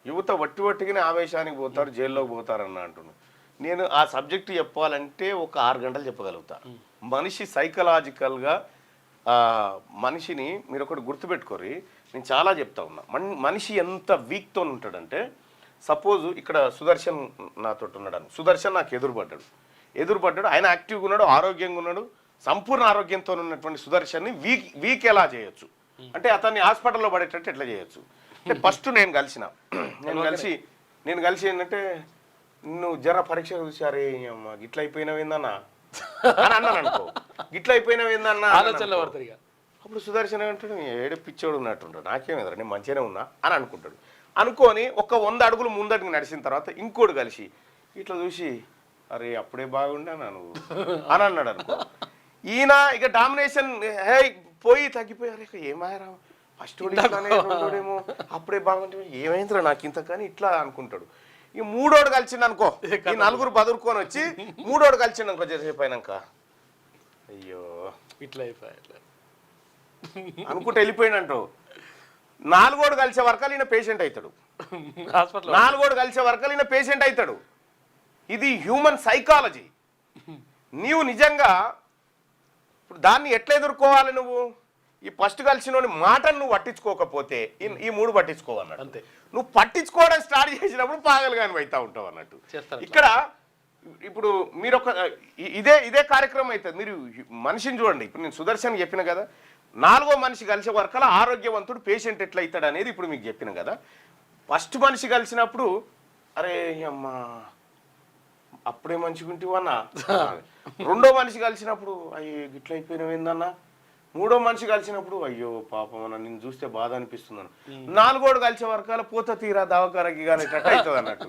యువత వట్టి వట్టిగానే ఆవేశానికి పోతారు, జైల్లోకి పోతారన్న అంటున్నాను. నేను ఆ సబ్జెక్టు చెప్పాలంటే ఒక 6 గంటలు చెప్పగలుగుతా. మనిషి సైకలాజికల్గా మనిషిని మీరు ఒకటి గుర్తుపెట్టుకోరి, నేను చాలా చెప్తా ఉన్నా. మనిషి ఎంత వీక్తో ఉంటాడంటే, సపోజ్ ఇక్కడ సుదర్శన్ నాతో ఉన్నాడు, సుదర్శన్ నాకు ఎదురుపడ్డాడు, ఆయన యాక్టివ్గా ఉన్నాడు, ఆరోగ్యంగా ఉన్నాడు, సంపూర్ణ ఆరోగ్యంతో ఉన్నటువంటి సుదర్శన్ని వీక్ ఎలా చేయొచ్చు అంటే అతన్ని హాస్పిటల్లో పడేటట్టు ఎట్లా చేయొచ్చు అంటే ఫస్ట్ నేను కలిసి ఏంటంటే నువ్వు జర పరీక్ష చూసారే అమ్మ గిట్ల అయిపోయినవేందన్నా అని అన్నాను అనుకో, గిట్ల అయిపోయినవేందన్నా ఆలోచనలో పడతారు. అప్పుడు సుదర్శన్ అంటాడు ఏడు పిచ్చోడు ఉన్నట్టుంటాడు, నాకేమేదరా నేను మంచిగానే ఉన్నా అని అనుకుంటాడు. అనుకొని ఒక 100 అడుగులు ముందడుగు నడిచిన తర్వాత ఇంకోటి కలిసి ఇట్లా చూసి అరే అప్పుడే బాగుండా నువ్వు అని అన్నాడు అనుకో. ఈయన ఇక డామినేషన్ హే పోయి తగ్గిపోయారు, ఇక ఏమాయరా ఫస్ట్ రెండోడేమో అప్పుడే బాగుంటే ఏమైందిరా నాకు ఇంత కానీ ఇట్లా అనుకుంటాడు. ఈ మూడోడు కలిసిండు అనుకో, ఈ నలుగురు బదురుకొని వచ్చి మూడోడు కలిసిండు అనుకో చేసేపు అయినాక అయ్యో ఇట్లా అయిపోయి అనుకుంటే వెళ్ళిపోయినంటూ నాలుగోడు కలిసే వరకు ఈయన పేషెంట్ అవుతాడు, నాలుగోడు కలిసే వరకు ఈయన పేషెంట్ అవుతాడు. ఇది హ్యూమన్ సైకాలజీ. నీవు నిజంగా ఇప్పుడు దాన్ని ఎట్లా ఎదుర్కోవాలి, నువ్వు ఈ ఫస్ట్ కలిసిన మాటను నువ్వు పట్టించుకోకపోతే ఈ మూడు పట్టించుకోవన్నట్టు అంతే. నువ్వు పట్టించుకోవడం స్టార్ట్ చేసినప్పుడు పాగలు కానీ అవుతా ఉంటావు అన్నట్టు. ఇక్కడ ఇప్పుడు మీరు ఇదే కార్యక్రమం అవుతుంది. మీరు మనిషిని చూడండి, ఇప్పుడు నేను సుదర్శన్ చెప్పిన కదా, 4వ మనిషి కలిసే వరకలా ఆరోగ్యవంతుడు పేషెంట్ ఎట్లా అవుతాడు అనేది ఇప్పుడు మీకు చెప్పిన కదా. ఫస్ట్ మనిషి కలిసినప్పుడు అరే అమ్మా అప్పుడే మంచిగా ఉంటివన్నా, 2వ మనిషి కలిసినప్పుడు అయ్యో గిట్ల అయిపోయినవేందన్నా, 3వ మనిషి కలిసినప్పుడు అయ్యో పాపం అన్న నేను చూస్తే బాధ అనిపిస్తుందన్న, 4ఓడు కలిసే వరకాల పోత తీరా దవాఖానకి కానీ అవుతుంది అన్నట్టు.